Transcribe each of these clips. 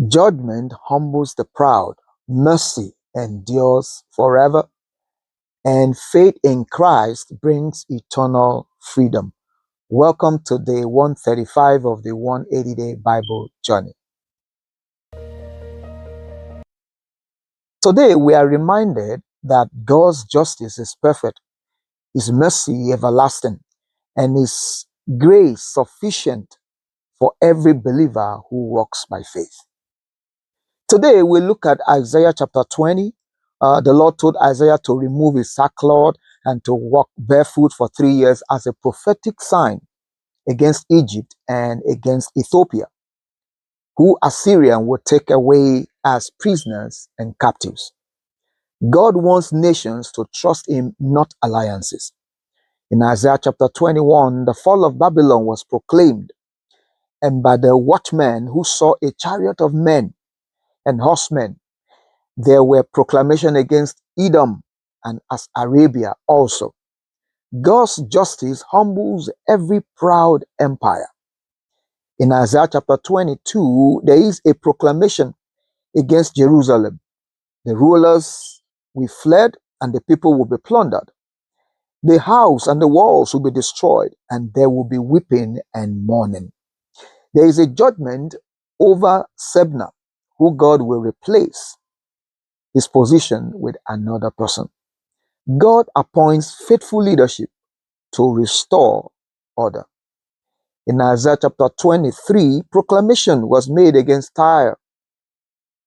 Judgment humbles the proud, mercy endures forever, and faith in Christ brings eternal freedom. Welcome to day 135 of the 180-day Bible journey. Today we are reminded that God's justice is perfect, His mercy everlasting, and His grace sufficient for every believer who walks by faith. Today we look at Isaiah chapter 20. The Lord told Isaiah to remove his sackcloth and to walk barefoot for 3 years as a prophetic sign against Egypt and against Ethiopia, who Assyria would take away as prisoners and captives. God wants nations to trust Him, not alliances. In Isaiah chapter 21, the fall of Babylon was proclaimed, and by the watchman who saw a chariot of men and horsemen, there were proclamation against Edom and Arabia also. God's justice humbles every proud empire. In Isaiah chapter 22, there is a proclamation against Jerusalem. The rulers will fled and the people will be plundered. The house and the walls will be destroyed, and there will be weeping and mourning. There is a judgment over Shebna, who God will replace his position with another person. God appoints faithful leadership to restore order. In Isaiah chapter 23, proclamation was made against Tyre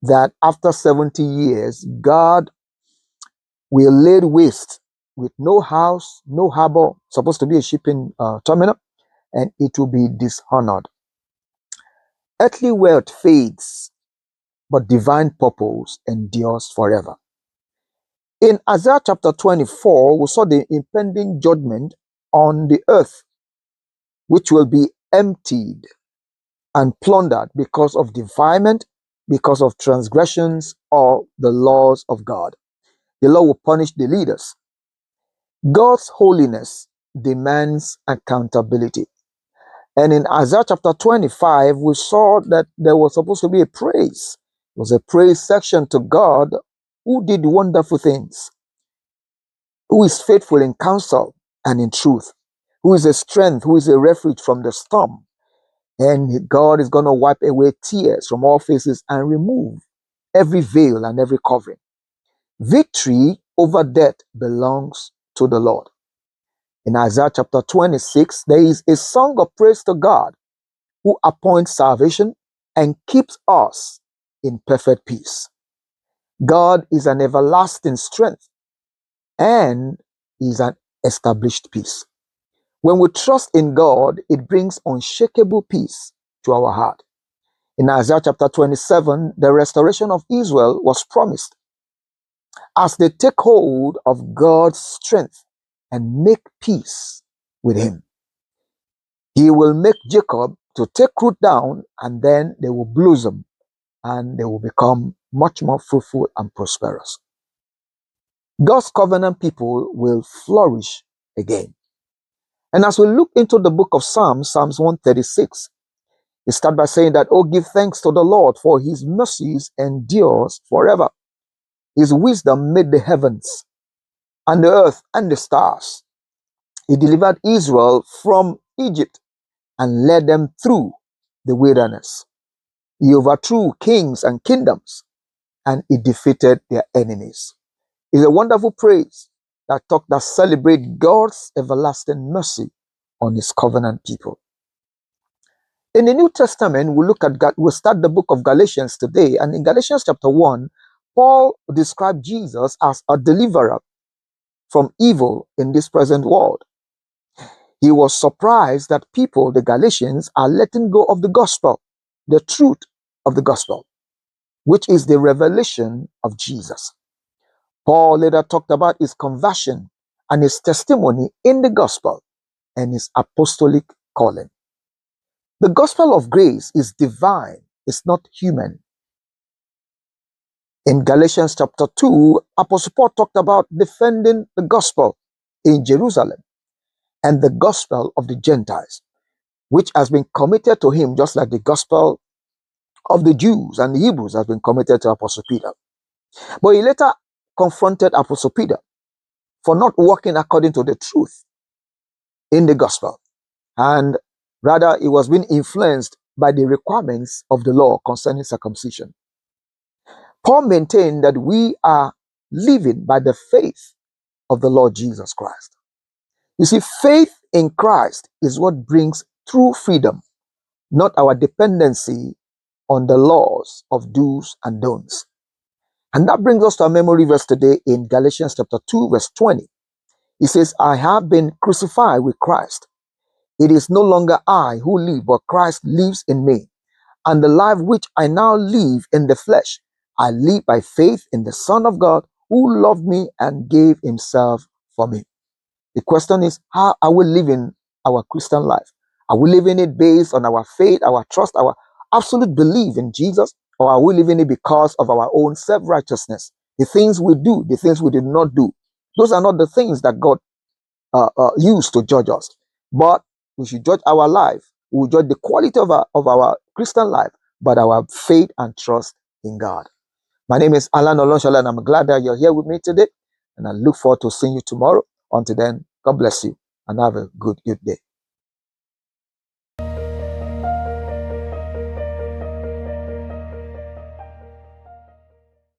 that after 70 years, God will lay waste with no house, no harbor, supposed to be a shipping terminal, and it will be dishonored. Earthly wealth fades, but divine purpose endures forever. In Isaiah chapter 24, we saw the impending judgment on the earth, which will be emptied and plundered because of defilement, because of transgressions or the laws of God. The Lord will punish the leaders. God's holiness demands accountability. And in Isaiah chapter 25, we saw that there was supposed to be a praise. It was a praise section to God who did wonderful things, who is faithful in counsel and in truth, who is a strength, who is a refuge from the storm. And God is going to wipe away tears from all faces and remove every veil and every covering. Victory over death belongs to the Lord. In Isaiah chapter 26, there is a song of praise to God who appoints salvation and keeps us in perfect peace. God is an everlasting strength and is an established peace. When we trust in God, it brings unshakable peace to our heart. In Isaiah chapter 27, the restoration of Israel was promised as they take hold of God's strength and make peace with Him. He will make Jacob to take root down, and then they will blossom and they will become much more fruitful and prosperous. God's covenant people will flourish again. And as we look into the book of Psalms, Psalms 136, we start by saying that, "Oh, give thanks to the Lord, for His mercies endures forever. His wisdom made the heavens and the earth and the stars. He delivered Israel from Egypt and led them through the wilderness. He overthrew kings and kingdoms, and He defeated their enemies." It's a wonderful praise that celebrate God's everlasting mercy on His covenant people. In the New Testament, we'll start the book of Galatians today, and in Galatians chapter 1, Paul described Jesus as a deliverer from evil in this present world. He was surprised that people, the Galatians, are letting go of the gospel, the truth of the gospel, which is the revelation of Jesus. Paul later talked about his conversion and his testimony in the gospel and his apostolic calling. The gospel of grace is divine, it's not human. In Galatians chapter 2, Apostle Paul talked about defending the gospel in Jerusalem and the gospel of the Gentiles, which has been committed to him just like the gospel of the Jews and the Hebrews has been committed to Apostle Peter. But he later confronted Apostle Peter for not walking according to the truth in the gospel. And rather, he was being influenced by the requirements of the law concerning circumcision. Paul maintained that we are living by the faith of the Lord Jesus Christ. You see, faith in Christ is what brings true freedom, not our dependency on the laws of do's and don'ts. And that brings us to our memory verse today in Galatians chapter 2, verse 20. It says, I have been crucified with Christ. It is no longer I who live, but Christ lives in me. And the life which I now live in the flesh, I live by faith in the Son of God who loved me and gave himself for me. The question is, how are we living our Christian life? Are we living it based on our faith, our trust, our absolute belief in Jesus? Or are we living it because of our own self-righteousness? The things we do, the things we did not do. Those are not the things that God used to judge us. But we should judge our life. We will judge the quality of our Christian life, but our faith and trust in God. My name is Alan Olonshola, and I'm glad that you're here with me today. And I look forward to seeing you tomorrow. Until then, God bless you and have a good day.